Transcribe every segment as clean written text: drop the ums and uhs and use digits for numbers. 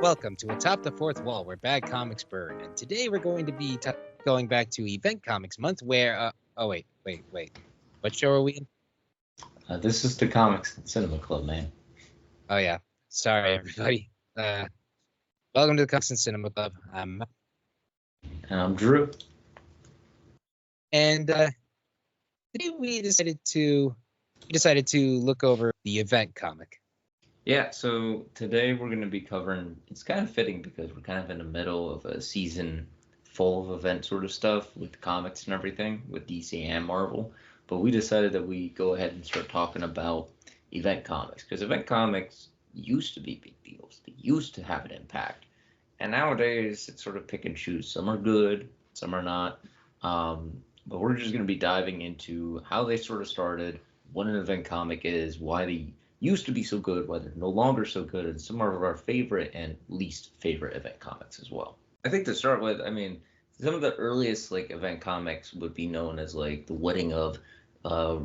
Welcome to Atop the Fourth Wall, where bad comics burn. And today we're going to be going back to Event Comics Month, where wait. What show are we in? This is the Comics and Cinema Club, man. Oh yeah, sorry everybody. Welcome to the Comics and Cinema Club. And I'm Drew. And today we decided to look over the Event comic. Yeah, so today we're going to be covering, it's kind of fitting because we're kind of in the middle of a season full of event sort of stuff with comics and everything with DC and Marvel. But we decided that we go ahead and start talking about event comics because event comics used to be big deals. They used to have an impact. And nowadays it's sort of pick and choose. Some are good, some are not. But we're just going to be diving into how they sort of started, what an event comic is, why they used to be so good, why they're no longer so good, and some of our favorite and least favorite event comics as well. I think to start with, I mean, some of the earliest like event comics would be known as like the wedding of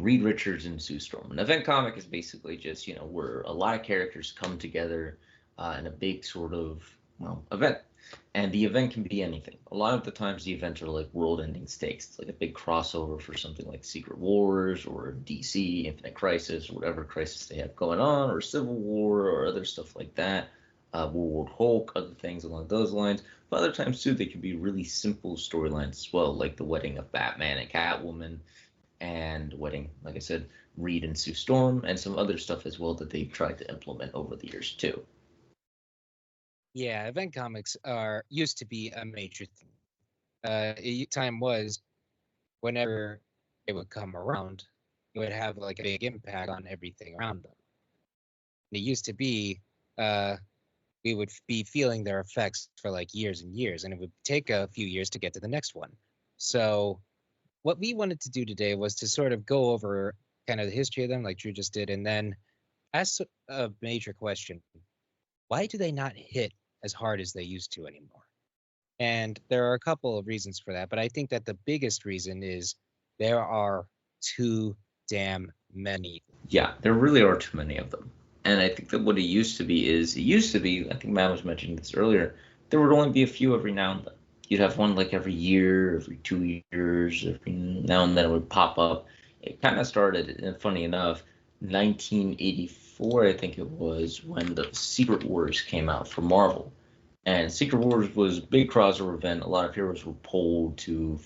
Reed Richards and Sue Storm. An event comic is basically just where a lot of characters come together in a big sort of event. And the event can be anything. A lot of the times the events are like world-ending stakes. It's like a big crossover for something like Secret Wars or DC, Infinite Crisis, or whatever crisis they have going on, or Civil War or other stuff like that. World War Hulk, other things along those lines. But other times too, they can be really simple storylines as well, like the wedding of Batman and Catwoman, and wedding, like I said, Reed and Sue Storm, and some other stuff as well that they've tried to implement over the years too. Yeah, event comics used to be a major thing. Time was whenever it would come around, it would have like a big impact on everything around them. It used to be we would be feeling their effects for like years and years, and it would take a few years to get to the next one. So what we wanted to do today was to sort of go over kind of the history of them, like Drew just did, and then ask a major question: why do they not hit as hard as they used to anymore? And there are a couple of reasons for that, but I think that the biggest reason is there are too damn many. Yeah, there really are too many of them. And I think that what it used to be is, I think Matt was mentioning this earlier, there would only be a few every now and then. You'd have one like every year, every 2 years, every now and then it would pop up. It kind of started, and funny enough, 1984, I think it was, when the Secret Wars came out for Marvel. And Secret Wars was a big crossover event. A lot of heroes were pulled to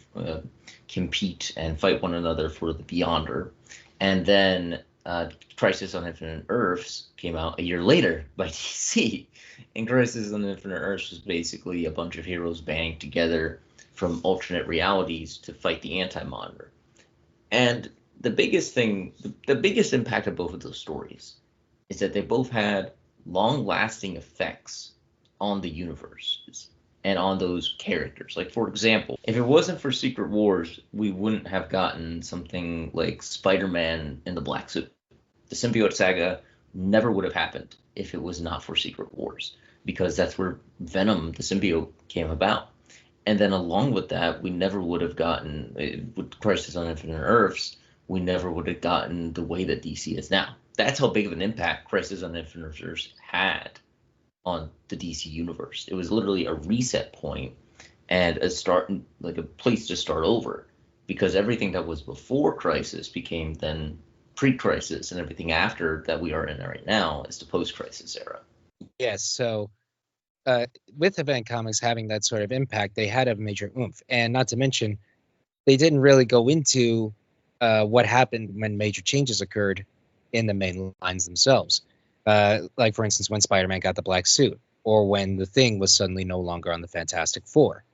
compete and fight one another for the Beyonder. And then Crisis on Infinite Earths came out a year later by DC. And Crisis on Infinite Earths was basically a bunch of heroes banding together from alternate realities to fight the Anti-Monitor. And the biggest impact of both of those stories is that they both had long-lasting effects on the universes and on those characters. Like, for example, if it wasn't for Secret Wars, we wouldn't have gotten something like Spider-Man in the black suit. The symbiote saga never would have happened if it was not for Secret Wars, because that's where Venom, the symbiote, came about. And then along with that, we never would have gotten, with Crisis on Infinite Earths, we never would have gotten the way that DC is now. That's how big of an impact Crisis on Infinite Earths had on the DC universe. It was literally a reset point and a place to start over, because everything that was before Crisis became then pre-Crisis, and everything after that we are in right now is the post-Crisis era. Yes, so with event comics having that sort of impact, they had a major oomph, and not to mention, they didn't really go into what happened when major changes occurred in the main lines themselves. Like, for instance, when Spider-Man got the black suit, or when the Thing was suddenly no longer on the Fantastic Four.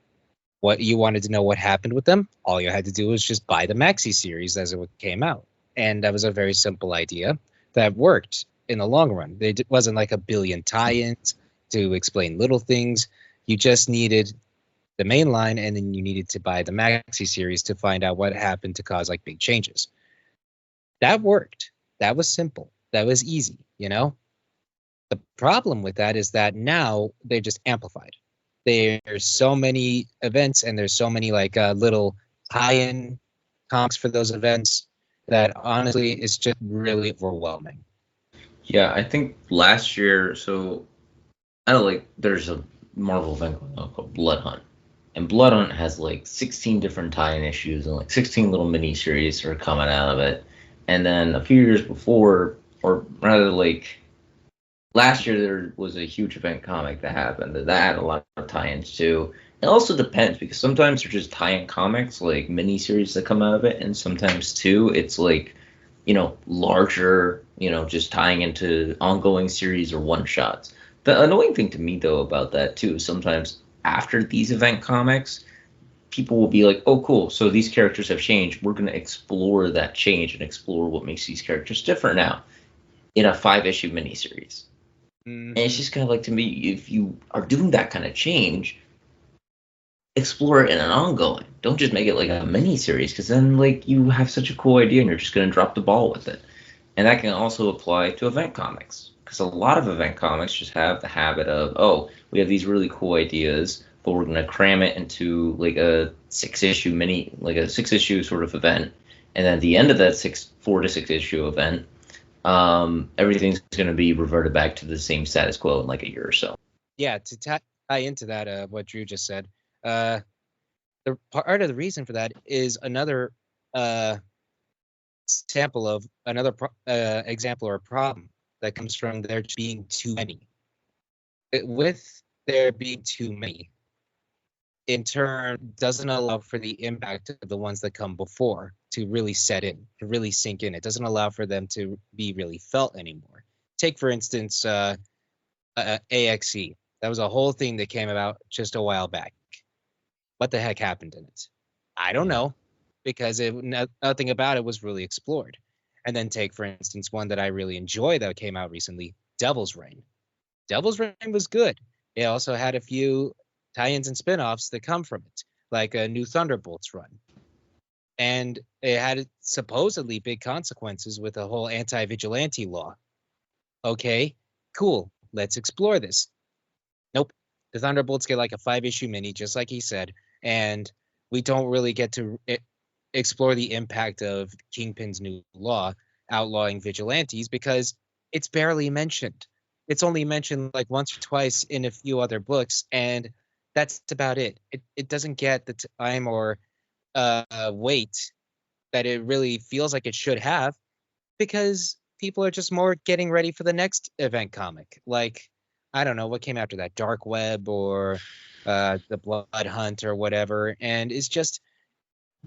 What you wanted to know what happened with them, all you had to do was just buy the maxi series as it came out. And that was a very simple idea that worked in the long run. It wasn't like a billion tie-ins to explain little things. You just needed the main line, and then you needed to buy the maxi series to find out what happened to cause like big changes. That worked. That was simple. That was easy, you know? The problem with that is that now they're just amplified. There's so many events, and there's so many like little tie-in comics for those events that honestly it's just really overwhelming. Yeah, I think last year, so I don't like there's a Marvel event going on called Blood Hunt. And Blood Hunt has like 16 different tie-in issues and like 16 little mini-series are coming out of it. And then a few years before, or rather like last year, there was a huge event comic that happened that had a lot of tie-ins too. It also depends because sometimes they're just tie-in comics, like mini-series that come out of it, and sometimes too, it's like, larger, just tying into ongoing series or one-shots. The annoying thing to me though about that too, sometimes after these event comics, people will be like, "Oh, cool! So these characters have changed. We're going to explore that change and explore what makes these characters different now in a five-issue miniseries." And it's Hmm. just kind of like, to me, if you are doing that kind of change, explore it in an ongoing. Don't just make it like a mini series, because then like you have such a cool idea and you're just going to drop the ball with it. And that can also apply to event comics, because a lot of event comics just have the habit of, oh, we have these really cool ideas, but we're going to cram it into like a six issue sort of event. And then at the end of that 4 to 6 issue event, everything's going to be reverted back to the same status quo in like a year or so. Yeah, to tie into that, what Drew just said, uh, the part of the reason for that is another uh, sample of another example or problem that comes from there being too many. With there being too many, in turn, doesn't allow for the impact of the ones that come before to really set in, to really sink in. It doesn't allow for them to be really felt anymore. Take, for instance, AXE. That was a whole thing that came about just a while back. What the heck happened in it? I don't Yeah. know, because nothing about it was really explored. And then take, for instance, one that I really enjoy that came out recently, Devil's Reign. Devil's Reign was good. It also had a few tie-ins and spin-offs that come from it, like a new Thunderbolts run. And it had supposedly big consequences with the whole anti-vigilante law. Okay, cool. Let's explore this. Nope. The Thunderbolts get like a 5 issue mini, just like he said, and we don't really get to explore the impact of Kingpin's new law outlawing vigilantes because it's barely mentioned. It's only mentioned like once or twice in a few other books, and that's about it. It doesn't get the time or weight that it really feels like it should have because people are just more getting ready for the next event comic. Like, I don't know what came after that, Dark Web or the Blood Hunt or whatever, and it's just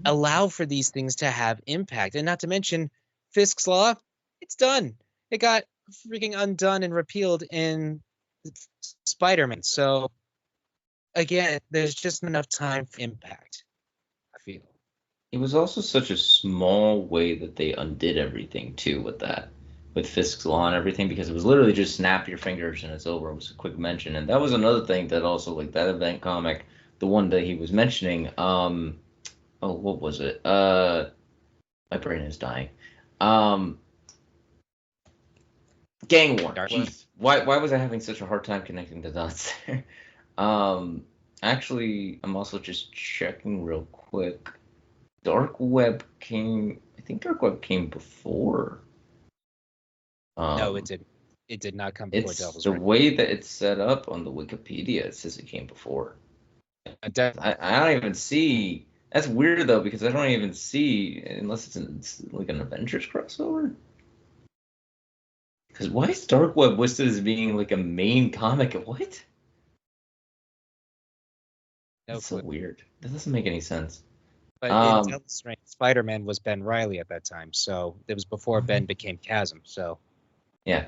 allow for these things to have impact. And not to mention Fisk's Law, it's done. It got freaking undone and repealed in Spider-Man. So again, there's just enough time for impact, I feel. It was also such a small way that they undid everything too with that, with Fisk's Law and everything, because it was literally just snap your fingers and it's over. It was a quick mention, and that was another thing that also like that event comic, the one that he was mentioning. Oh, what was it? My brain is dying. Um, Gang War. Dark Web. Jeez, why was I having such a hard time connecting the dots there? Um, actually, I'm also just checking real quick. Dark Web came. I think Dark Web came before. No, it Um, did. It did not come before it's Devil's the Reign. way that it's set up on the Wikipedia. It says it came before. De- I don't even see. That's weird though because I don't even see unless it's like an Avengers crossover. Because why is Dark Web listed as being like a main comic? What? no That's so clue. weird. That doesn't make any sense. But in Um, Devil's Reign, Spider-Man was Ben Riley at that time, so it was before Ben became Chasm. So yeah.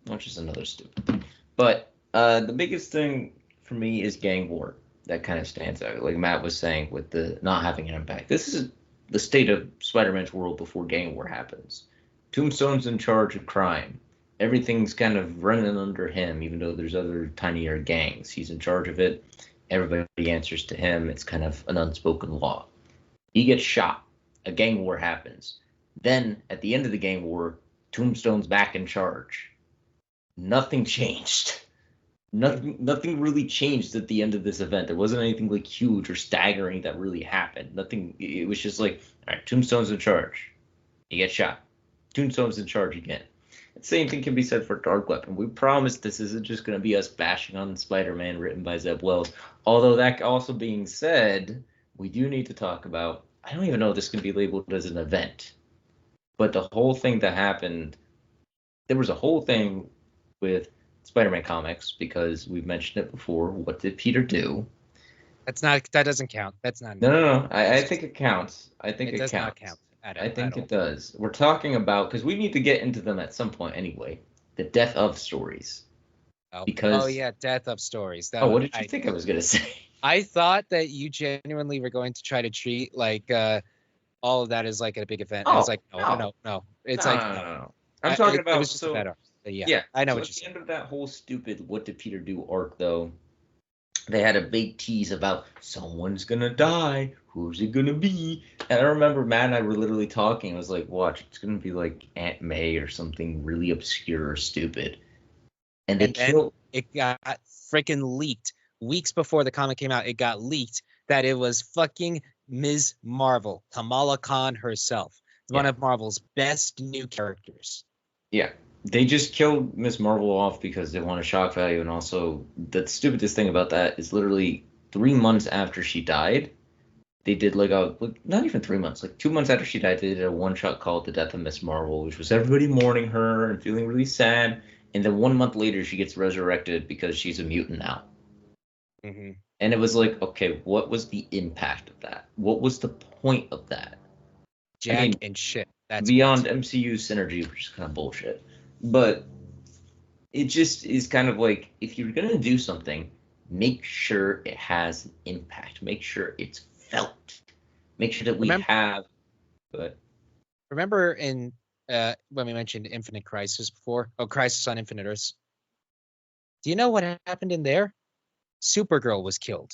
Which is another stupid. But the biggest thing for me is Gang War. That kind of stands out. Like Matt was saying, with the not having an impact. This is the state of Spider-Man's world before Gang War happens. Tombstone's in charge of crime. Everything's kind of running under him, even though there's other tinier gangs. He's in charge of it. Everybody answers to him. It's kind of an unspoken law. He gets shot. A gang war happens. Then, at the end of the gang war, Tombstone's back in charge. Nothing changed. Nothing really changed at the end of this event. There wasn't anything like huge or staggering that really happened. Nothing. It was just like, all right, Tombstone's in charge. He gets shot. Tombstone's in charge again. Same thing can be said for Dark Weapon. We promise this isn't just going to be us bashing on Spider-Man written by Zeb Wells. Although that also being said, we do need to talk about. I don't even know if this can be labeled as an event, but the whole thing that happened. There was a whole thing with Spider-Man comics because we've mentioned it before. What did Peter do? That doesn't count. That's not. No. I think it counts. I think it it does counts. not count. I think it does. We're talking about because we need to get into them at some point anyway. The death of stories. Oh yeah, death of stories. What did you think I was gonna say? I thought that you genuinely were going to try to treat like all of that as like a big event. I was like, no. It's no. I'm talking about. It was just a better. Yeah, I know what you're saying. At the end of that whole stupid "What did Peter do" arc, though, they had a big tease about someone's gonna die. Who's it gonna be? And I remember Matt and I were literally talking. I was like, "Watch, it's gonna be like Aunt May or something really obscure or stupid." And it got freaking leaked weeks before the comic came out. It got leaked that it was fucking Ms. Marvel, Kamala Khan herself, one of Marvel's best new characters. Yeah. They just killed Ms. Marvel off because they want a shock value, and also the stupidest thing about that is literally 3 months after she died, they did not even 3 months, like 2 months after she died, they did a one-shot called The Death of Ms. Marvel, which was everybody mourning her and feeling really sad, and then 1 month later she gets resurrected because she's a mutant now. Mm-hmm. And it was like, okay, what was the impact of that? What was the point of that? And shit. That's beyond MCU synergy, which is kind of bullshit. But it just is kind of like, if you're going to do something, make sure it has impact. Make sure it's felt. Make sure that we have. But remember in when we mentioned Infinite Crisis before? Oh, Crisis on Infinite Earths. Do you know what happened in there? Supergirl was killed.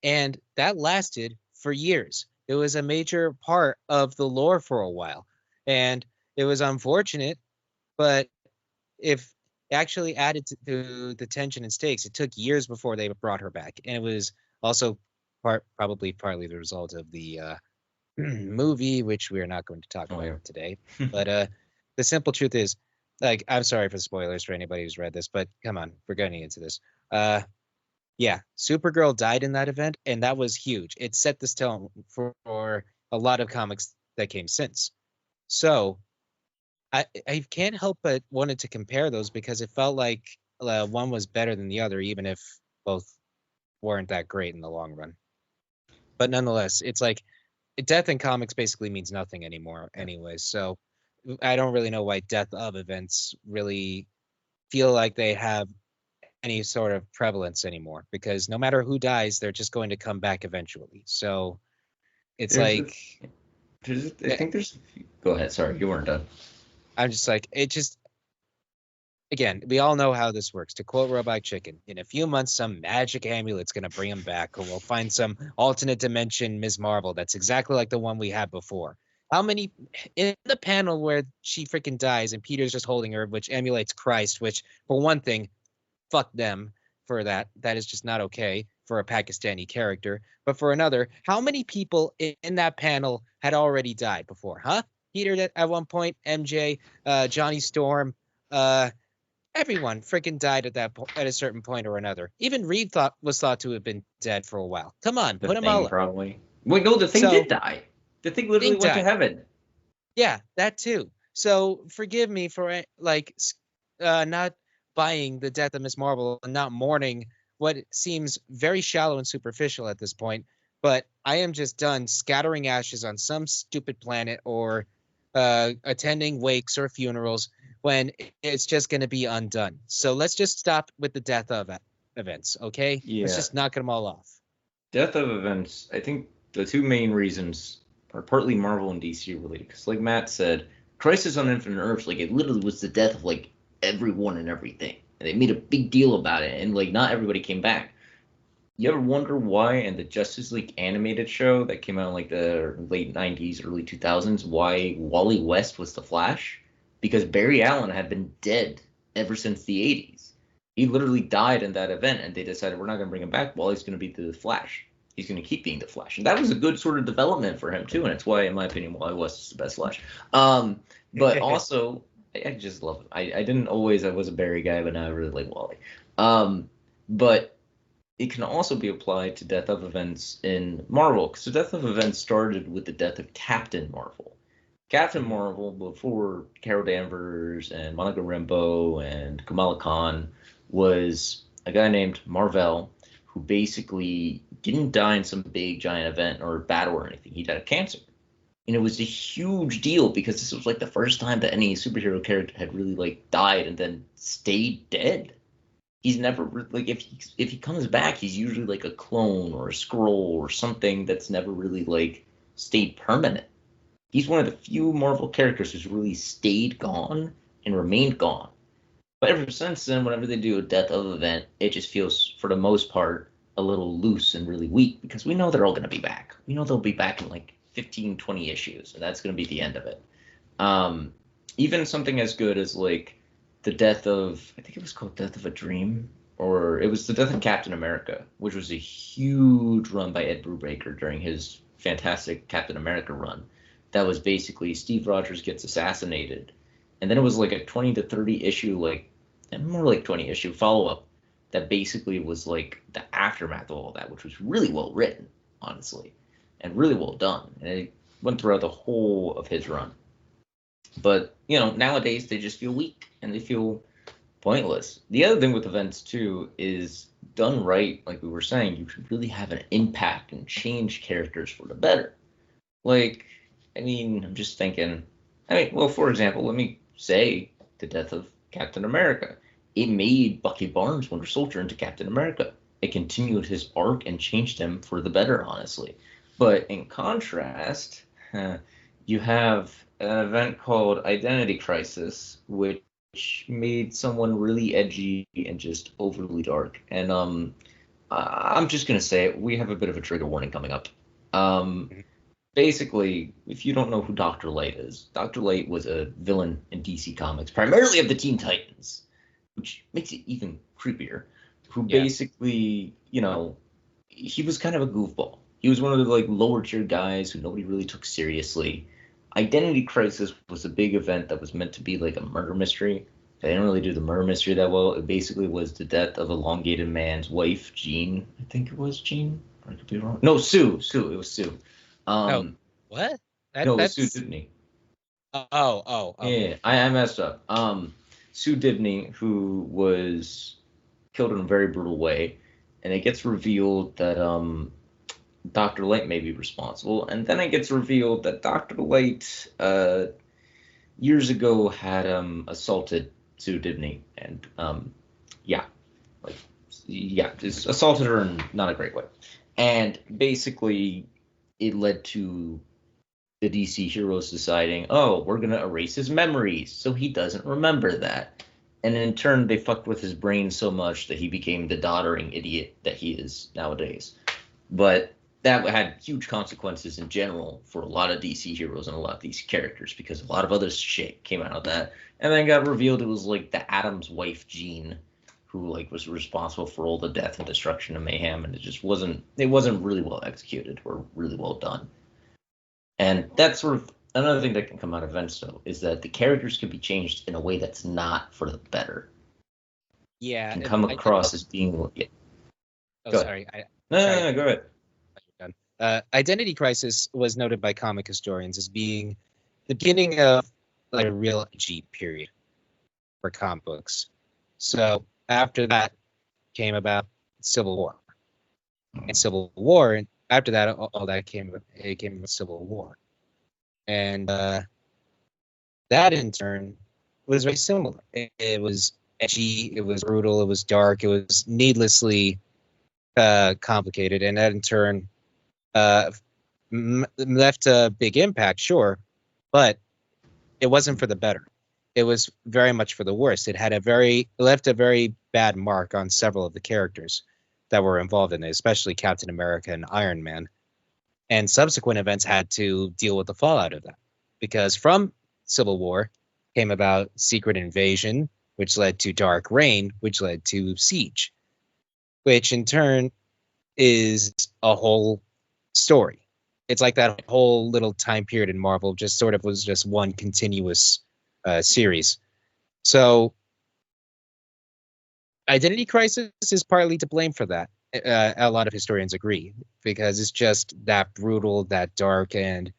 And that lasted for years. It was a major part of the lore for a while. And it was unfortunate, but if it actually added to the tension and stakes, it took years before they brought her back. And it was also probably partly the result of the movie, which we are not going to talk about today. But the simple truth is, like, I'm sorry for spoilers for anybody who's read this, but come on, we're getting into this. Yeah, Supergirl died in that event, and that was huge. It set the tone for a lot of comics that came since. So I can't help but wanted to compare those because it felt like one was better than the other, even if both weren't that great in the long run. But nonetheless, it's like death in comics basically means nothing anymore anyway. So I don't really know why death of events really feel like they have any sort of prevalence anymore, because no matter who dies, they're just going to come back eventually. So it's I think there's. Go ahead. Sorry, you weren't done. I'm just like, again, we all know how this works. To quote Robot Chicken, in a few months, some magic amulet's going to bring him back, or we'll find some alternate dimension Ms. Marvel that's exactly like the one we had before. How many in the panel where she freaking dies and Peter's just holding her, which emulates Christ, which for one thing, fuck them for that. That is just not okay for a Pakistani character. But for another, how many people in that panel had already died before, huh? Peter at one point, MJ, Johnny Storm, everyone freaking died at a certain point or another. Even Reed was thought to have been dead for a while. Come on, put him all up. Probably. Wait, no, the Thing did die. The Thing literally went to heaven. Yeah, that too. So forgive me for not buying the death of Ms. Marvel and not mourning what seems very shallow and superficial at this point. But I am just done scattering ashes on some stupid planet or attending wakes or funerals when it's just going to be undone. So let's just stop with the death of events, okay? Yeah. Let's just knock them all off. Death of events, I think the two main reasons are partly Marvel and DC related. Because like Matt said, Crisis on Infinite Earths, like it literally was the death of like everyone and everything. And they made a big deal about it. And like not everybody came back. You ever wonder why in the Justice League animated show that came out in like the late 90s, early 2000s, why Wally West was the Flash? Because Barry Allen had been dead ever since the 80s. He literally died in that event, and they decided we're not going to bring him back. Wally's going to be the Flash. He's going to keep being the Flash. And that was a good sort of development for him, too, and it's why, in my opinion, Wally West is the best Flash. But also, I just love him. I didn't always. I was a Barry guy, but now I really like Wally. But it can also be applied to death of events in Marvel, because the death of events started with the death of Captain Marvel. Captain Marvel, before Carol Danvers and Monica Rambeau and Kamala Khan, was a guy named Marvel who basically didn't die in some big giant event or battle or anything. He died of cancer. And it was a huge deal because this was like the first time that any superhero character had really like died and then stayed dead. He's never like if he comes back, he's usually like a clone or a scroll or something that's never really like stayed permanent. He's one of the few Marvel characters who's really stayed gone and remained gone. But ever since then, whenever they do a death of event, it just feels, for the most part, a little loose and really weak because we know they're all going to be back. We know they'll be back in like 15, 20 issues, and that's going to be the end of it. Even something as good as like the death of, I think it was called Death of a Dream, or it was the death of Captain America, which was a huge run by Ed Brubaker during his fantastic Captain America run. That was basically Steve Rogers gets assassinated, and then it was like a 20 to 30 issue, like, and more like 20 issue follow up that basically was like the aftermath of all that, which was really well written, honestly, and really well done. And it went throughout the whole of his run. But, you know, nowadays they just feel weak and they feel pointless. The other thing with events, too, is done right, like we were saying, you can really have an impact and change characters for the better. Like, I mean, I'm just thinking, well, for example, let me say the death of Captain America. It made Bucky Barnes, Winter Soldier, into Captain America. It continued his arc and changed him for the better, honestly. But in contrast, you have an event called Identity Crisis, which made someone really edgy and just overly dark. And I'm just gonna say it. We have a bit of a trigger warning coming up. Basically, if you don't know who Dr. Light is, Dr. Light was a villain in DC Comics, primarily of the Teen Titans, which makes it even creepier. Who basically, you know, he was kind of a goofball. He was one of the like lower tier guys who nobody really took seriously. Identity Crisis was a big event that was meant to be like a murder mystery. They didn't really do the murder mystery that well. It basically was the death of Elongated Man's wife, Jean. I think it was Jean. I could be wrong. No, Sue. Sue. It was Sue. What? No, it was Sue Dibney. Oh. Yeah, I messed up. Sue Dibney, who was killed in a very brutal way, and it gets revealed that Dr. Light may be responsible, and then it gets revealed that Dr. Light years ago had assaulted Sue Dibney, and just assaulted her in not a great way, and basically it led to the DC heroes deciding, oh, we're gonna erase his memories so he doesn't remember that. And in turn, they fucked with his brain so much that he became the doddering idiot that he is nowadays. But that had huge consequences in general for a lot of DC heroes and a lot of DC characters, because a lot of other shit came out of that. And then got revealed it was like the Atom's wife, Jean, who like was responsible for all the death and destruction and mayhem, and it wasn't really well executed or really well done. And that's sort of another thing that can come out of events, though, is that the characters can be changed in a way that's not for the better. Yeah. Can come across as being. Yeah. Oh, sorry. No, go ahead. Identity Crisis was noted by comic historians as being the beginning of like a real edgy period for comic books. So after that came about Civil War. And Civil War, and after that, all that came with Civil War. And that in turn was very similar. It was edgy, it was brutal, it was dark, it was needlessly complicated, and that in turn left a big impact, sure, but it wasn't for the better. It was very much for the worse. It left a very bad mark on several of the characters that were involved in it, especially Captain America and Iron Man. And subsequent events had to deal with the fallout of that, because from Civil War came about Secret Invasion, which led to Dark Reign, which led to Siege, which in turn is a whole story. It's like that whole little time period in Marvel just sort of was just one continuous series So Identity Crisis is partly to blame for that. A lot of historians agree because it's just that brutal, that dark, and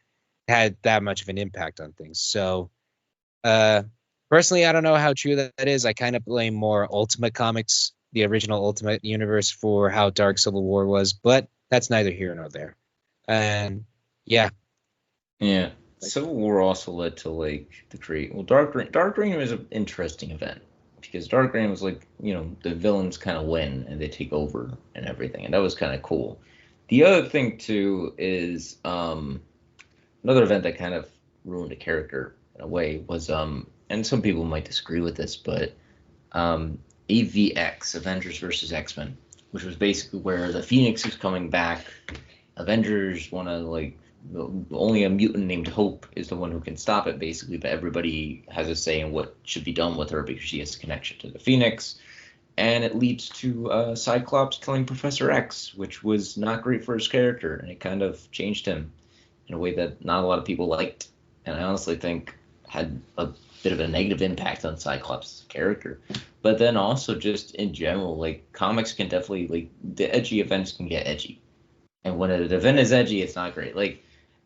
had that much of an impact on things. So, uh, personally, I don't know how true that is. I kind of blame more Ultimate Comics, the original Ultimate Universe, for how dark Civil War was, but that's neither here nor there. And yeah, Yeah. Civil War also led to like the create. Well, Dark Reign. Dark Reign was an interesting event because Dark Reign was like the villains kind of win and they take over and everything, and that was kind of cool. The other thing too is another event that kind of ruined a character in a way was and some people might disagree with this, but AVX, Avengers versus X-Men, which was basically where the Phoenix is coming back. Avengers want to like only a mutant named Hope is the one who can stop it, basically, but everybody has a say in what should be done with her because she has a connection to the Phoenix. And it leads to Cyclops killing Professor X, which was not great for his character, and it kind of changed him in a way that not a lot of people liked. And I honestly think had a bit of a negative impact on Cyclops' character. But then also just in general, like comics can definitely like the edgy events can get edgy. And when an event is edgy, it's not great. Like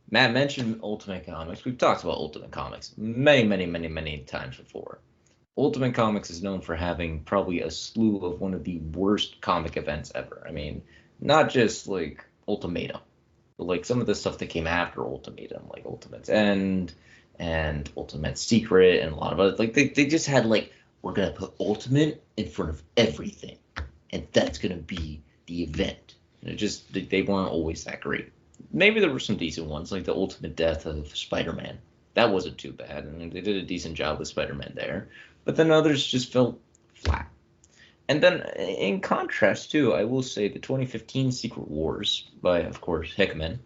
Matt mentioned Ultimate Comics. We've talked about Ultimate Comics many, many, many, many times before. Ultimate Comics is known for having probably a slew of one of the worst comic events ever. I mean, not just like Ultimatum, but like some of the stuff that came after Ultimatum, like Ultimate's End and Ultimate Secret and a lot of other they just had like we're gonna put Ultimate in front of everything, and that's gonna be the event. And it just they weren't always that great. Maybe there were some decent ones, like the Ultimate Death of Spider-Man. That wasn't too bad, and they did a decent job with Spider-Man there. But then others just felt flat. And then, in contrast, too, I will say the 2015 Secret Wars by, of course, Hickman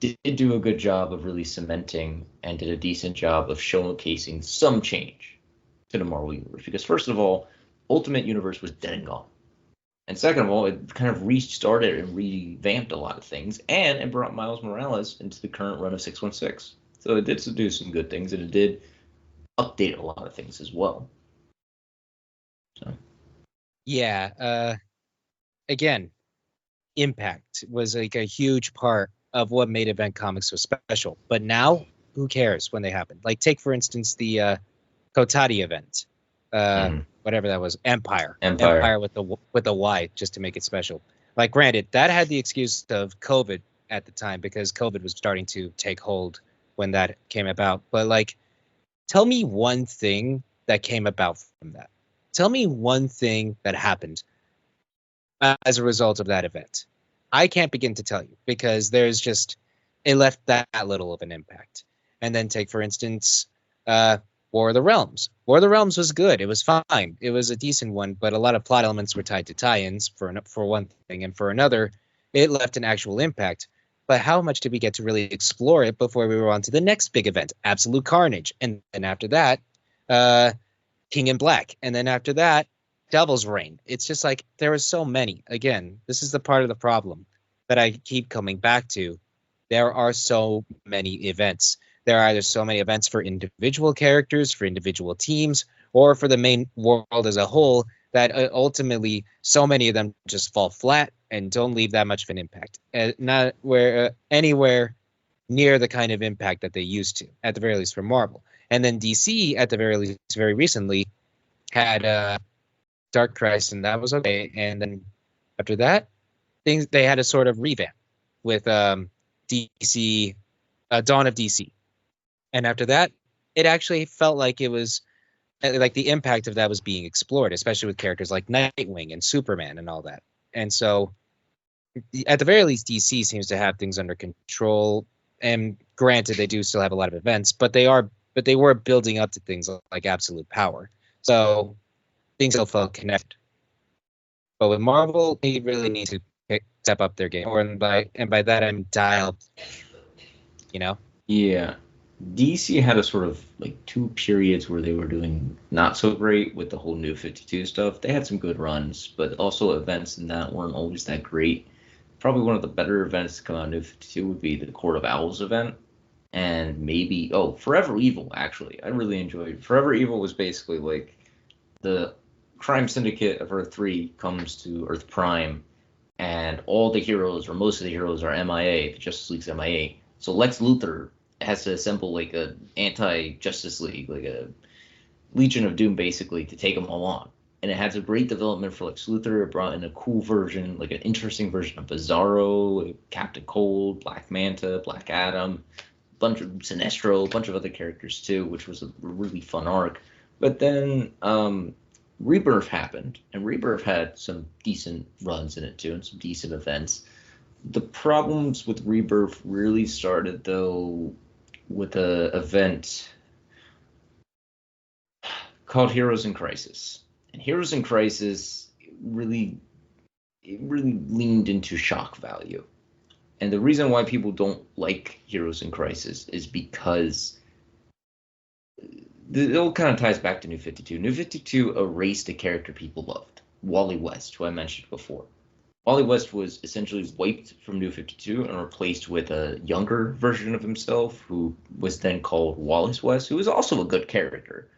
did do a good job of really cementing and did a decent job of showcasing some change to the Marvel Universe. Because, first of all, Ultimate Universe was dead and gone. And second of all, it kind of restarted and revamped a lot of things, and it brought Miles Morales into the current run of 616. So it did do some good things, and it did update a lot of things as well. So yeah. Again, impact was like a huge part of what made event comics so special. But now, who cares when they happen? Like, take for instance the Kotati event, whatever that was, Empire with the Y, just to make it special. Like, granted, that had the excuse of COVID at the time because COVID was starting to take hold when that came about. But like, tell me one thing that came about from that. Tell me one thing that happened as a result of that event. I can't begin to tell you because there's just it left that little of an impact. And then take for instance, War of the Realms. War of the Realms was good. It was fine. It was a decent one, but a lot of plot elements were tied to tie-ins for one thing, and for another, it left an actual impact. But how much did we get to really explore it before we were on to the next big event, Absolute Carnage, and then after that, King in Black, and then after that, Devil's Reign. It's just like there are so many. Again, this is the part of the problem that I keep coming back to. There are so many events. There are either so many events for individual characters, for individual teams, or for the main world as a whole that ultimately so many of them just fall flat and don't leave that much of an impact. Not where anywhere near the kind of impact that they used to, at the very least for Marvel. And then DC, at the very least, very recently, had Dark Crisis, and that was okay. And then after that, things they had a sort of revamp with DC, Dawn of DC, and after that, it actually felt like it was like the impact of that was being explored, especially with characters like Nightwing and Superman and all that. And so, at the very least, DC seems to have things under control. And granted, they do still have a lot of events, but they were building up to things like Absolute Power. So things still felt connected. But with Marvel, they really need to step up their game, or by that I'm dialed. You know? Yeah. DC had a sort of like two periods where they were doing not so great with the whole New 52 stuff. They had some good runs, but also events in that weren't always that great. Probably one of the better events to come out of New 52 would be the Court of Owls event. And maybe, Forever Evil, actually. I really enjoyed it. Forever Evil was basically like the crime syndicate of Earth 3 comes to Earth Prime, and all the heroes, or most of the heroes, are MIA. The Justice League's MIA. So Lex Luthor has to assemble like a anti-Justice League, like a Legion of Doom, basically, to take them all on. And it has a great development for Lex Luthor. It brought in a cool version, like an interesting version of Bizarro, Captain Cold, Black Manta, Black Adam, bunch of Sinestro, a bunch of other characters too, which was a really fun arc. But then Rebirth happened, and Rebirth had some decent runs in it too, and some decent events. The problems with Rebirth really started though with a event called Heroes in Crisis. And Heroes in Crisis really leaned into shock value. And the reason why people don't like Heroes in Crisis is because it all kind of ties back to New 52. New 52 erased a character people loved, Wally West, who I mentioned before. Wally West was essentially wiped from New 52 and replaced with a younger version of himself, who was then called Wallace West, who was also a good character.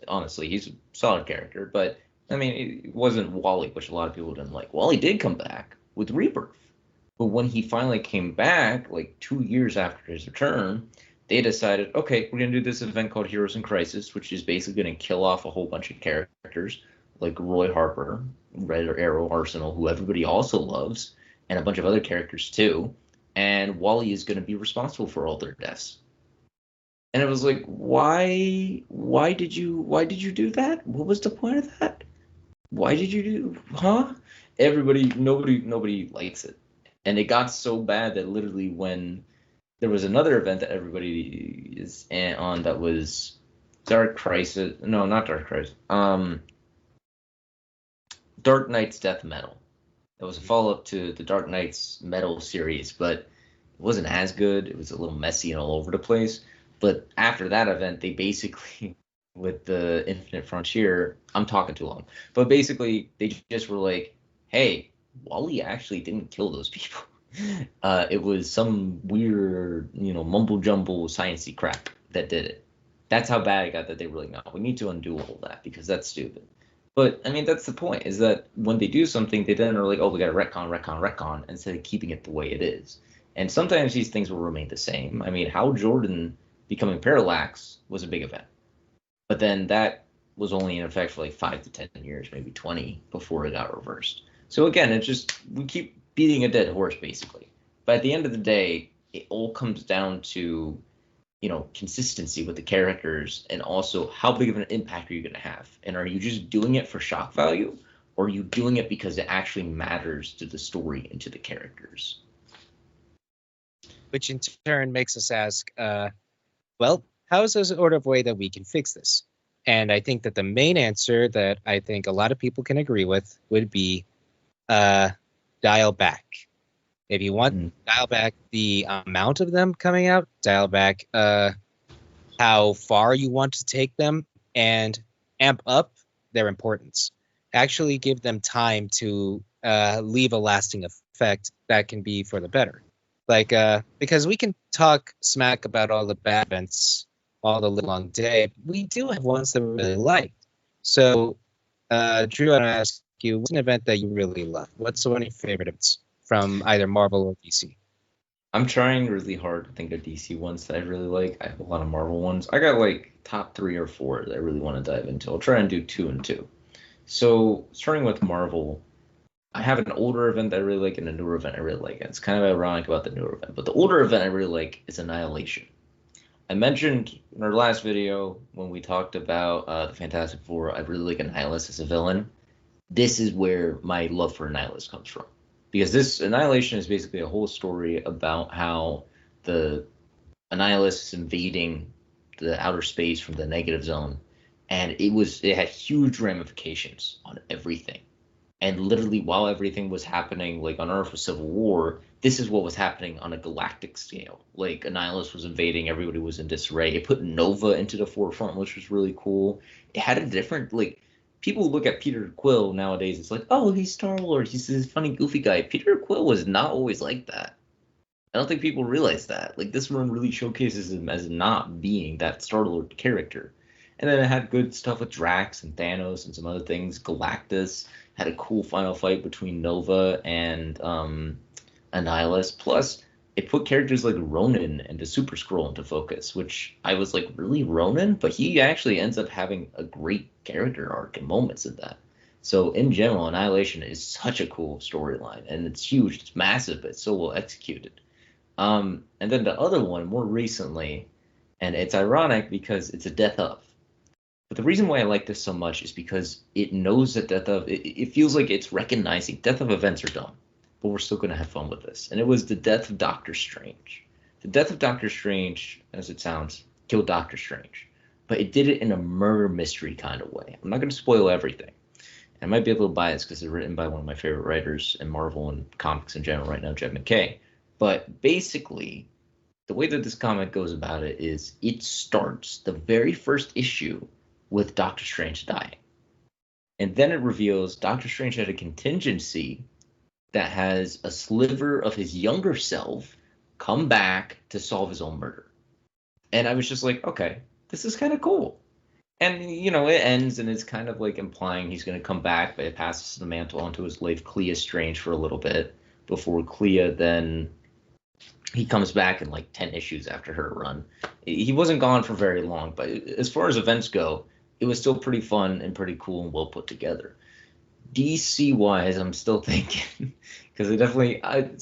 Honestly, he's a solid character, but I mean, it wasn't Wally, which a lot of people didn't like. Wally did come back with Rebirth, but when he finally came back, like 2 years after his return, they decided, okay, we're gonna do this event called Heroes in Crisis, which is basically gonna kill off a whole bunch of characters like Roy Harper, Red Arrow, Arsenal, who everybody also loves, and a bunch of other characters too. And Wally is gonna be responsible for all their deaths. And it was like, why did you do that? What was the point of that? Why did you do, huh? Nobody likes it. And it got so bad that literally when there was another event that everybody is on that was Dark Crisis, no, not Dark Crisis, Dark Knight's Death Metal. It was a follow-up to the Dark Knight's Metal series, but it wasn't as good. It was a little messy and all over the place. But after that event, they basically, with the Infinite Frontier, I'm talking too long, but basically they just were like, hey, Wally actually didn't kill those people. It was some weird, mumble jumble sciencey crap that did it. That's how bad it got that they really know. We need to undo all that because that's stupid. But I mean, that's the point, is that when they do something, they then are like, oh, we got to retcon, instead of keeping it the way it is. And sometimes these things will remain the same. I mean, Hal Jordan becoming Parallax was a big event. But then that was only in effect for like 5 to 10 years, maybe 20, before it got reversed. So again, it's just, we keep beating a dead horse, basically. But at the end of the day, it all comes down to, consistency with the characters, and also how big of an impact are you going to have? And are you just doing it for shock value, or are you doing it because it actually matters to the story and to the characters? Which in turn makes us ask, well, how is there an order of way that we can fix this? And I think that the main answer that I think a lot of people can agree with would be dial back. If you want, dial back the amount of them coming out, dial back how far you want to take them, and amp up their importance. Actually give them time to leave a lasting effect that can be for the better. Like, because we can talk smack about all the bad events all the long day. We do have ones that we really like. So, Drew, I want to ask you, what's an event that you really love? What's one of your favorite events from either Marvel or DC? I'm trying really hard to think of DC ones that I really like. I have a lot of Marvel ones. I got like top 3 or 4 that I really want to dive into. I'll try and do 2 and 2. So, starting with Marvel, I have an older event that I really like and a newer event I really like. And it's kind of ironic about the newer event, but the older event I really like is Annihilation. I mentioned in our last video when we talked about the Fantastic Four, I really like Annihilus as a villain. This is where my love for Annihilus comes from. Because this Annihilation is basically a whole story about how the Annihilus is invading the outer space from the negative zone. And it had huge ramifications on everything. And literally, while everything was happening, like on Earth with Civil War, this is what was happening on a galactic scale. Like, Annihilus was invading, everybody was in disarray. It put Nova into the forefront, which was really cool. It had a different, like, people look at Peter Quill nowadays, it's like, oh, he's Star-Lord, he's this funny, goofy guy. Peter Quill was not always like that. I don't think people realize that. Like, this run really showcases him as not being that Star-Lord character. And then it had good stuff with Drax and Thanos and some other things. Galactus had a cool final fight between Nova and Annihilus. Plus, it put characters like Ronan and the Super Skrull into focus, which I was like, really, Ronan? But he actually ends up having a great character arc and moments in that. So in general, Annihilation is such a cool storyline, and it's huge, it's massive, but it's so well executed. And then the other one, more recently, and it's ironic because it's a Death of. But the reason why I like this so much is because it knows that it feels like it's recognizing Death of events are dumb, but we're still going to have fun with this. And it was the death of Doctor Strange. The death of Doctor Strange, as it sounds, killed Doctor Strange. But it did it in a murder mystery kind of way. I'm not going to spoil everything. I might be a little biased because it's written by one of my favorite writers in Marvel and comics in general right now, Jed MacKay. But basically, the way that this comic goes about it is it starts the very first issue with Doctor Strange dying. And then it reveals Doctor Strange had a contingency that has a sliver of his younger self come back to solve his own murder. And I was just like, okay, this is kind of cool. And, you know, it ends and it's kind of like implying he's going to come back, but it passes the mantle onto his wife, Clea Strange, for a little bit before Clea then he comes back in like 10 issues after her run. He wasn't gone for very long, but as far as events go, it was still pretty fun and pretty cool and well put together. DC wise, I'm still thinking because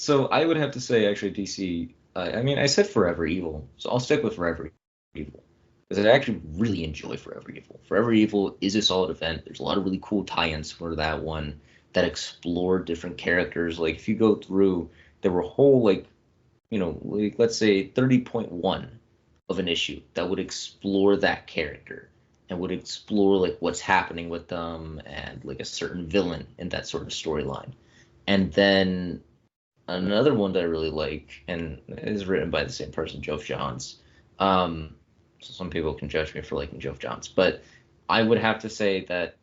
so I would have to say actually DC. I mean, I said Forever Evil, so I'll stick with Forever Evil because I actually really enjoy Forever Evil. Forever Evil is a solid event. There's a lot of really cool tie-ins for that one that explore different characters. Like if you go through, there were whole like let's say 30.1 of an issue that would explore that character and would explore like what's happening with them and like a certain villain in that sort of storyline. And then another one that I really like and is written by the same person, Geoff Johns. So some people can judge me for liking Geoff Johns, but I would have to say that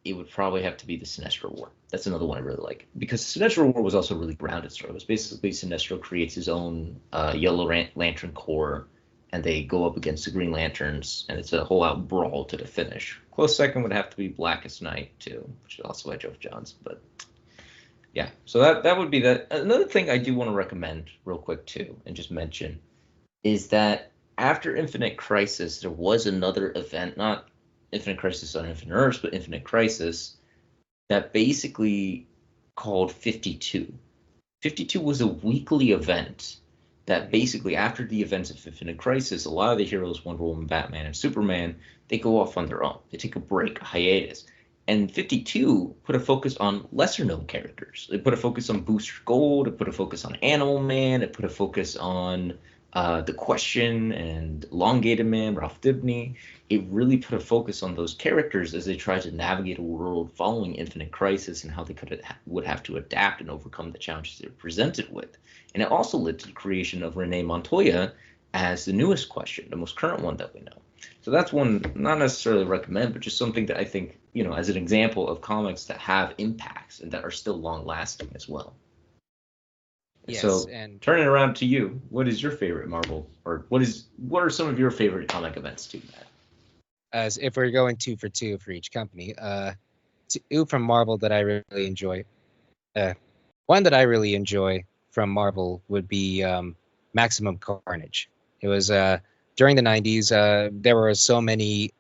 it would probably have to be the Sinestro War. That's another one I really like because Sinestro War was also a really grounded story. It was basically Sinestro creates his own Yellow Lantern Corps, and they go up against the Green Lanterns, and it's a whole out brawl to the finish. Close second would have to be Blackest Night too, which is also by Geoff Johns. But yeah, so that would be that. Another thing I do want to recommend real quick too, and just mention, is that after Infinite Crisis, there was another event, not Infinite Crisis on Infinite Earths, but Infinite Crisis, that basically called 52. 52 was a weekly event that basically after the events of Infinite Crisis, a lot of the heroes, Wonder Woman, Batman, and Superman, they go off on their own. They take a break, a hiatus. And 52 put a focus on lesser-known characters. It put a focus on Booster Gold. It put a focus on Animal Man. It put a focus on The Question and Elongated Man, Ralph Dibny. It really put a focus on those characters as they tried to navigate a world following Infinite Crisis and how they would have to adapt and overcome the challenges they were presented with. And it also led to the creation of Renee Montoya as the newest Question, the most current one that we know. So that's one not necessarily recommend, but just something that I think, as an example of comics that have impacts and that are still long-lasting as well. Yes, so and turning it around to you, what is your favorite Marvel, or what are some of your favorite comic events too, Matt? as if we're going 2 for 2 for each company, two from Marvel that I really enjoy. One that I really enjoy from Marvel would be Maximum Carnage. It was during the 90s. There were so many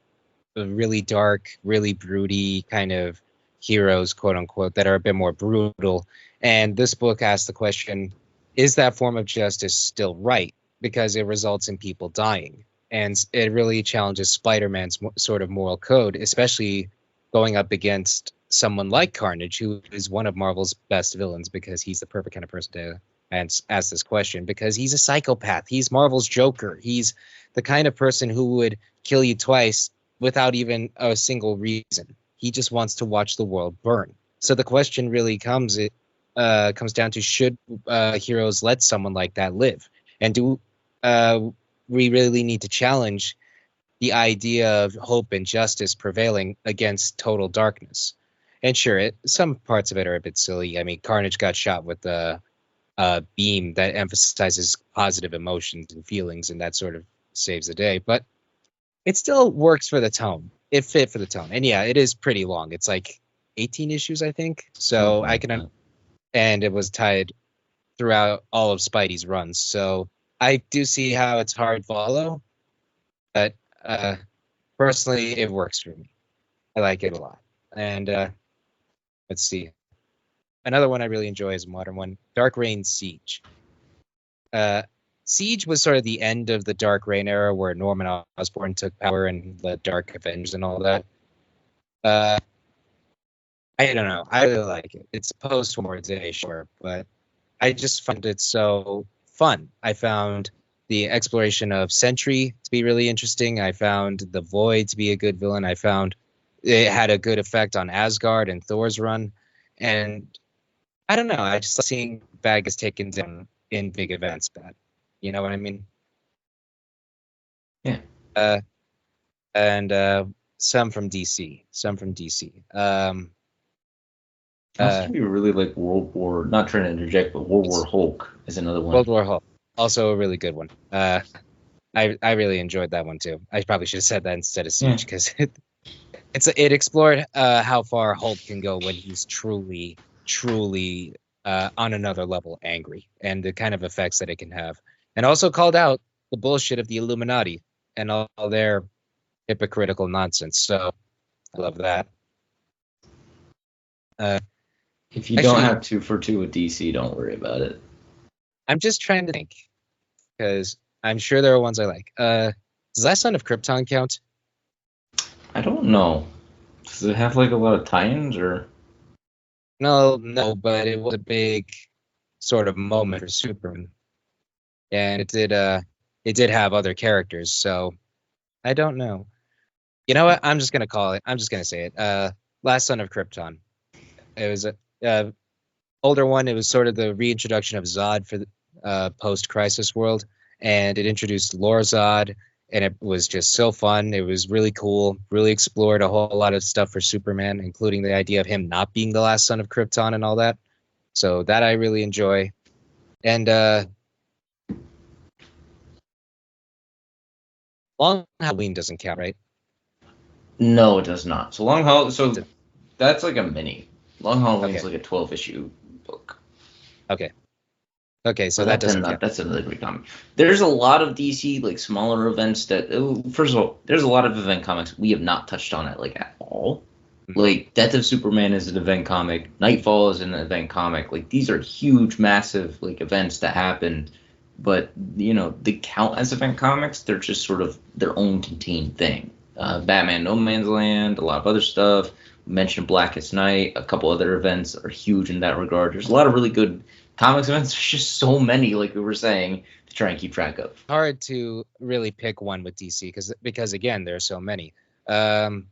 really dark, really broody kind of heroes, quote unquote, that are a bit more brutal. And this book asks the question, is that form of justice still right? Because it results in people dying. And it really challenges Spider-Man's sort of moral code, especially going up against someone like Carnage, who is one of Marvel's best villains, because he's the perfect kind of person to ask this question, because he's a psychopath. He's Marvel's Joker. He's the kind of person who would kill you twice without even a single reason. He just wants to watch the world burn. So the question really comes down to, should heroes let someone like that live? And do we really need to challenge the idea of hope and justice prevailing against total darkness? And sure, some parts of it are a bit silly. I mean, Carnage got shot with a beam that emphasizes positive emotions and feelings, and that sort of saves the day. But it still works for the tone. It fit for the tone, and yeah, it is pretty long. It's like 18 issues, I think. So I can, and it was tied throughout all of Spidey's runs. So I do see how it's hard to follow, but personally, it works for me. I like it a lot. And let's see. Another one I really enjoy is a modern one, Dark Reign Siege. Siege was sort of the end of the Dark Reign era where Norman Osborn took power and the Dark Avengers and all that. I don't know. I really like it. It's post-war day, sure, but I just find it so fun. I found the exploration of Sentry to be really interesting. I found the Void to be a good villain. I found it had a good effect on Asgard and Thor's run. And I don't know. I just like seeing bad guys taken down in big events bad. You know what I mean? Yeah. And some from DC. Also, you really like World War. Not trying to interject, but World War Hulk is another one. World War Hulk, also a really good one. I really enjoyed that one too. I probably should have said that instead of Siege because it explored how far Hulk can go when he's truly on another level angry, and the kind of effects that it can have, and also called out the bullshit of the Illuminati and all their hypocritical nonsense. So I love that. If you don't have 2 for 2 with DC, don't worry about it. I'm just trying to think because I'm sure there are ones I like. Does Last Son of Krypton count? I don't know. Does it have like a lot of tie-ins or? No, but it was a big sort of moment for Superman, and it did have other characters. So I don't know. You know what? I'm just gonna call it. I'm just gonna say it. Last Son of Krypton. It was a older one. It was sort of the reintroduction of Zod for the post-Crisis world, and it introduced Lore Zod, and it was just so fun. It was really cool. Really explored a whole lot of stuff for Superman, including the idea of him not being the last son of Krypton and all that. So that I really enjoy. And Long Halloween doesn't count, right? No, it does not. So Long Halloween. So that's like a mini. Long Halloween is like a 12-issue book. Okay, so that doesn't count. That's another great comic. There's a lot of DC like smaller events that. First of all, there's a lot of event comics we have not touched on it like at all. Mm-hmm. Like Death of Superman is an event comic. Nightfall is an event comic. Like these are huge, massive like events that happen, but they count as event comics. They're just sort of their own contained thing. Batman No Man's Land, a lot of other stuff. We mentioned Blackest Night. A couple other events are huge in that regard. There's a lot of really good comics events. There's just so many, like we were saying, to try and keep track of. Hard to really pick one with DC because again, there are so many. I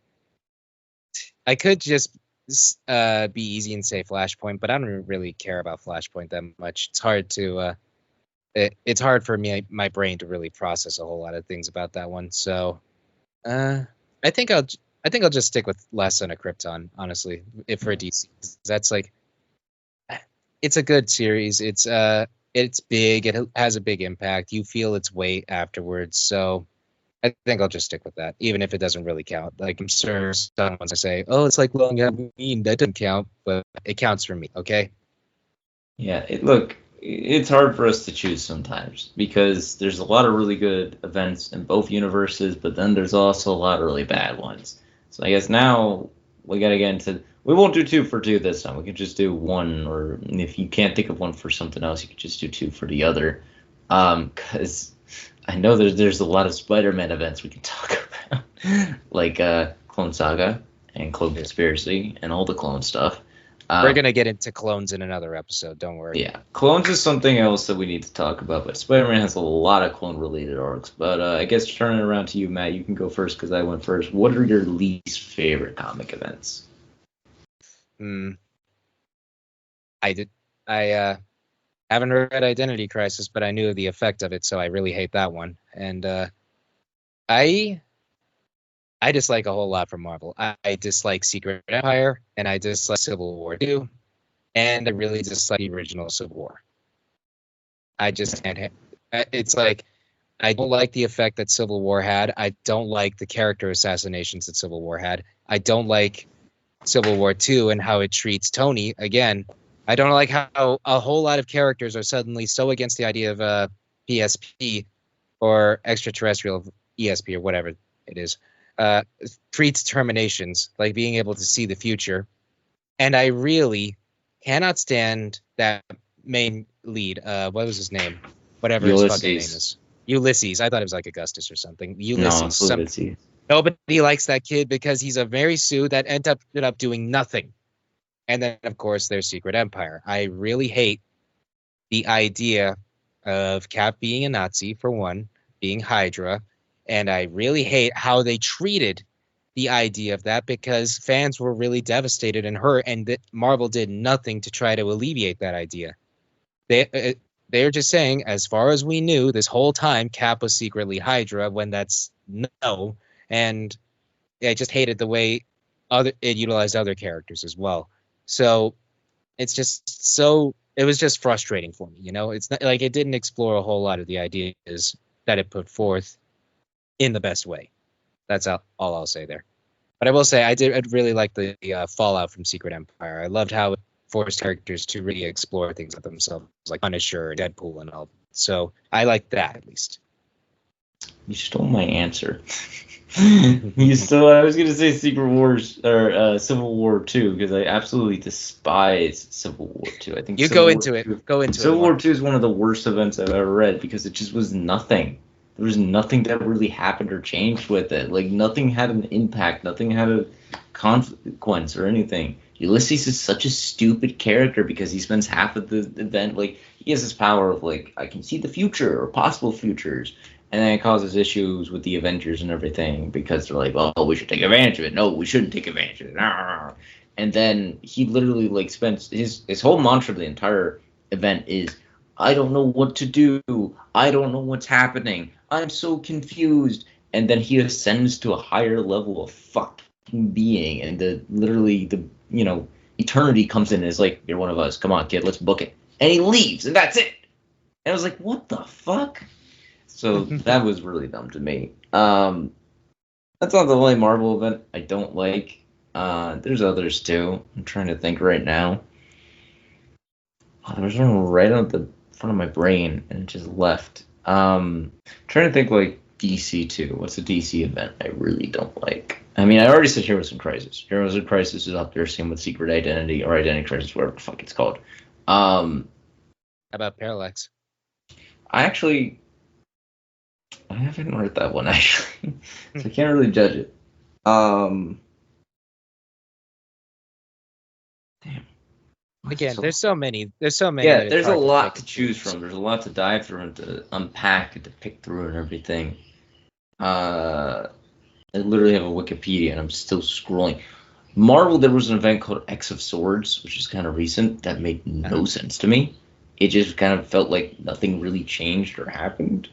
could just be easy and say Flashpoint, but I don't really care about Flashpoint that much. It's hard to it's hard for my brain to really process a whole lot of things about that one. So I think I'll just stick with Last Son of Krypton, honestly, if for DC. That's like, it's a good series. It's big. It has a big impact. You feel its weight afterwards. So I think I'll just stick with that, even if it doesn't really count. Like I'm sure some ones I say, oh, it's like Long Halloween, that doesn't count, but it counts for me. Okay. Yeah. It's hard for us to choose sometimes because there's a lot of really good events in both universes, but then there's also a lot of really bad ones. So I guess now we got to get into. We won't do 2 for 2 this time. We can just do one, or if you can't think of one for something else, you could just do 2 for the other. Because I know there's a lot of Spider-Man events we can talk about, like Clone Saga and Clone Conspiracy and all the clone stuff. We're gonna get into clones in another episode. Don't worry. Yeah, clones is something else that we need to talk about. But Spider-Man has a lot of clone-related arcs. But I guess turning it around to you, Matt, you can go first because I went first. What are your least favorite comic events? I haven't read Identity Crisis, but I knew the effect of it, so I really hate that one. And I dislike a whole lot from Marvel. I dislike Secret Empire, and I dislike Civil War 2, and I really dislike the original Civil War. I just can't. It's like I don't like the effect that Civil War had. I don't like the character assassinations that Civil War had. I don't like Civil War 2 and how it treats Tony. Again, I don't like how a whole lot of characters are suddenly so against the idea of PSP or extraterrestrial ESP or whatever it is. Predeterminations, like being able to see the future. And I really cannot stand that main lead. What was his name? Whatever his fucking name is. Ulysses. I thought it was like Augustus or something. Ulysses. No, Ulysses. Nobody likes that kid because he's a Mary Sue that ended up doing nothing. And then, of course, there's Secret Empire. I really hate the idea of Cap being a Nazi, for one, being Hydra. And I really hate how they treated the idea of that because fans were really devastated and hurt, and that Marvel did nothing to try to alleviate that idea. They're just saying, as far as we knew, this whole time Cap was secretly Hydra, when that's no. And I just hated the way it utilized other characters as well. So it's just it was just frustrating for me. It's not like it didn't explore a whole lot of the ideas that it put forth in the best way. That's all I'll say there. But I will say I'd really like the fallout from Secret Empire. I loved how it forced characters to really explore things of themselves, like Punisher, Deadpool, and all. So I like that, at least. You stole my answer. I was going to say Secret Wars or Civil War 2 because I absolutely despise Civil War 2. I think Civil War 2 is one of the worst events I've ever read because it just was nothing. There was nothing that really happened or changed with it. Like, nothing had an impact. Nothing had a consequence or anything. Ulysses is such a stupid character because he spends half of the event, like, he has this power of, like, I can see the future or possible futures. And then it causes issues with the Avengers and everything because they're like, well, we should take advantage of it. No, we shouldn't take advantage of it. And then he literally, like, spends his whole mantra of the entire event is, I don't know what to do. I don't know what's happening. I'm so confused. And then he ascends to a higher level of fucking being. And eternity comes in and is like, you're one of us. Come on, kid, let's book it. And he leaves, and that's it. And I was like, what the fuck? So that was really dumb to me. That's not the only Marvel event I don't like. There's others too. I'm trying to think right now. Oh, there was one right on the front of my brain and it just left. Trying to think like DC too. What's a DC event I really don't like? I mean, I already said Heroes in Crisis. Heroes in Crisis is up there, same with Secret Identity or Identity Crisis, whatever the fuck it's called. How about Parallax? I haven't read that one actually, so I can't really judge it. Damn. Again, there's so many. Yeah, there's a lot to choose from. There's a lot to dive through and to unpack and to pick through and everything. I literally have a Wikipedia and I'm still scrolling. Marvel, there was an event called X of Swords, which is kind of recent, that made no sense to me. It just kind of felt like nothing really changed or happened.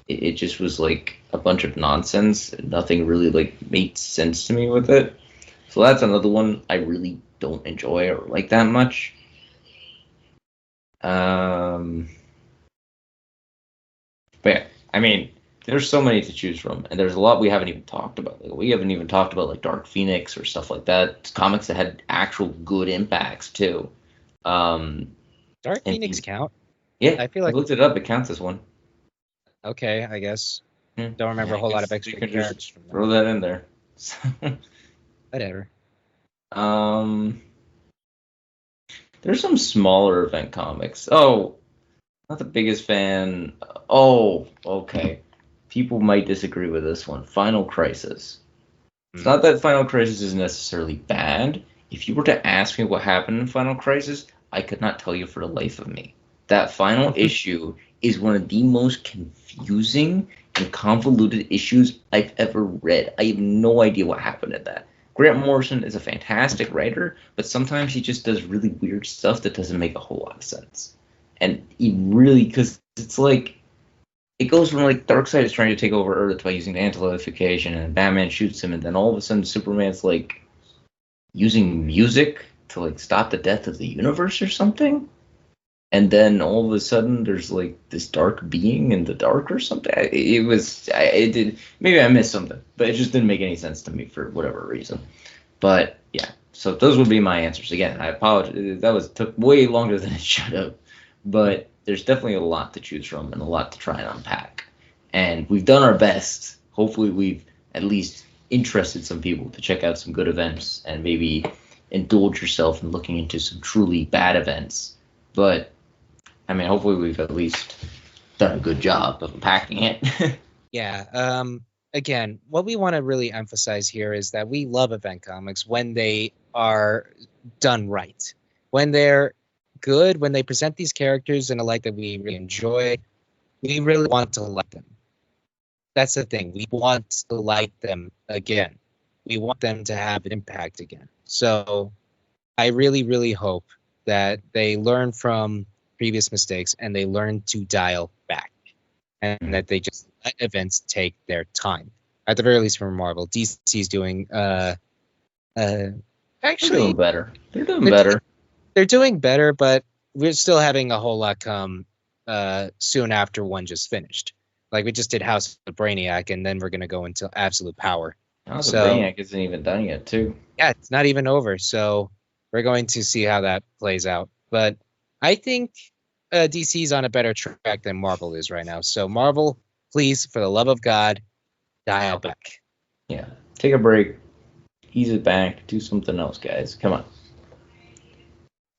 It just was like a bunch of nonsense. Nothing really like made sense to me with it. So that's another one I really don't enjoy or like that much. But yeah, I mean, there's so many to choose from, and there's a lot we haven't even talked about. Like, we haven't even talked about like Dark Phoenix or stuff like that. It's comics that had actual good impacts too. Dark Phoenix count? Yeah, I feel like I looked it up. It counts as one. Okay, I guess. Don't remember a whole lot of extra characters from that. Throw that in there. Whatever. There's some smaller event comics. Oh, not the biggest fan. Oh, okay. People might disagree with this one. Final Crisis. It's not that Final Crisis is necessarily bad. If you were to ask me what happened in Final Crisis, I could not tell you for the life of me. That final issue is one of the most confusing and convoluted issues I've ever read. I have no idea what happened in that. Grant Morrison is a fantastic writer, but sometimes he just does really weird stuff that doesn't make a whole lot of sense. And he really, because it's like, it goes from like Darkseid is trying to take over Earth by using anti-lification, and Batman shoots him, and then all of a sudden Superman's like using music to like stop the death of the universe or something. and then all of a sudden there's like this dark being in the dark or something. It did, maybe I missed something, but it just didn't make any sense to me for whatever reason. But yeah, so those would be my answers. Again, I apologize. Took way longer than it should have, but there's definitely a lot to choose from and a lot to try and unpack. And we've done our best. Hopefully, we've at least interested some people to check out some good events and maybe indulge yourself in looking into some truly bad events. But I mean, hopefully, we've at least done a good job of unpacking it. Yeah. Again, what we want to really emphasize here is that we love event comics when they are done right. When they're good, when they present these characters in a light that we really enjoy, we really want to like them. That's the thing. We want to like them again. We want them to have an impact again. So I really, really hope that they learn from previous mistakes and they learn to dial back, and that they just let events take their time. At the very least, from Marvel, DC's doing Actually, doing better. They're doing they're, better. They're doing better, but we're still having a whole lot come soon after one just finished. Like we just did House of Brainiac, and then we're gonna go into Absolute Power. House of Brainiac isn't even done yet, too. Yeah, it's not even over. So we're going to see how that plays out. But I think DC's on a better track than Marvel is right now. So Marvel, please, for the love of God, dial back. Yeah, take a break, ease it back, do something else, guys. Come on.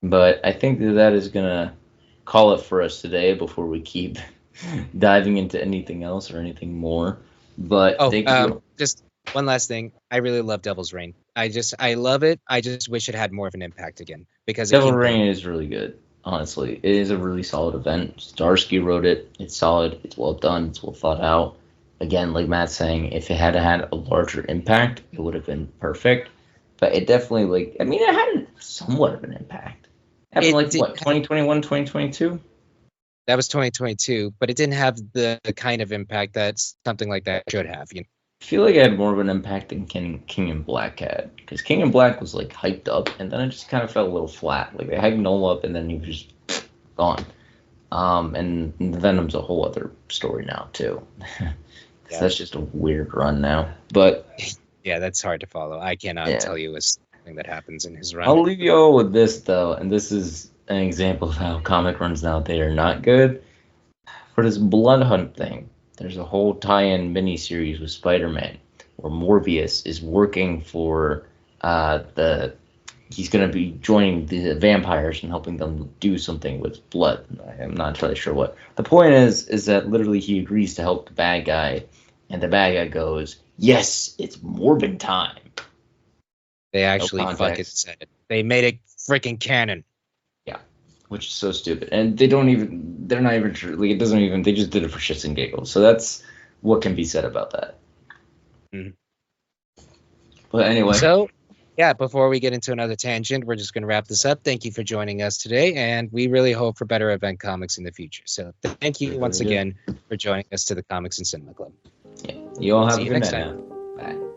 But I think that is gonna call it for us today before we keep diving into anything else or anything more. But just one last thing. I really love Devil's Reign. I love it. I just wish it had more of an impact again, because Devil's Reign is really good. Honestly, it is a really solid event. Starsky wrote it. It's solid. It's well done. It's well thought out. Again, like Matt's saying, if it had had a larger impact, it would have been perfect. But it definitely, it had somewhat of an impact. It happened 2021, 2022? That was 2022, but it didn't have the kind of impact that something like that should have. I feel like it had more of an impact than King in Black had, because King in Black was hyped up, and then it just kind of felt a little flat. Like they hyped Nola up, and then he was just gone. And Venom's a whole other story now too. Yeah. That's just a weird run now. But yeah, that's hard to follow. I cannot tell you a thing that happens in his run. I'll leave you all with this though, and this is an example of how comic runs now they are not good. For this Blood Hunt thing, there's a whole tie-in mini-series with Spider-Man where Morbius is working for he's going to be joining the vampires and helping them do something with blood. I'm not entirely sure what. The point is that literally he agrees to help the bad guy, and the bad guy goes, "Yes, it's Morbin time." They actually fucking said it. They made it freaking canon. Yeah, which is so stupid. And they're not even true. Like, it doesn't even, they just did it for shits and giggles. So that's what can be said about that. Mm-hmm. But anyway. So, yeah, before we get into another tangent, we're just going to wrap this up. Thank you for joining us today, and we really hope for better event comics in the future. So thank you once again for joining us to the Comics and Cinema Club. Yeah. You all have a good night now. Bye.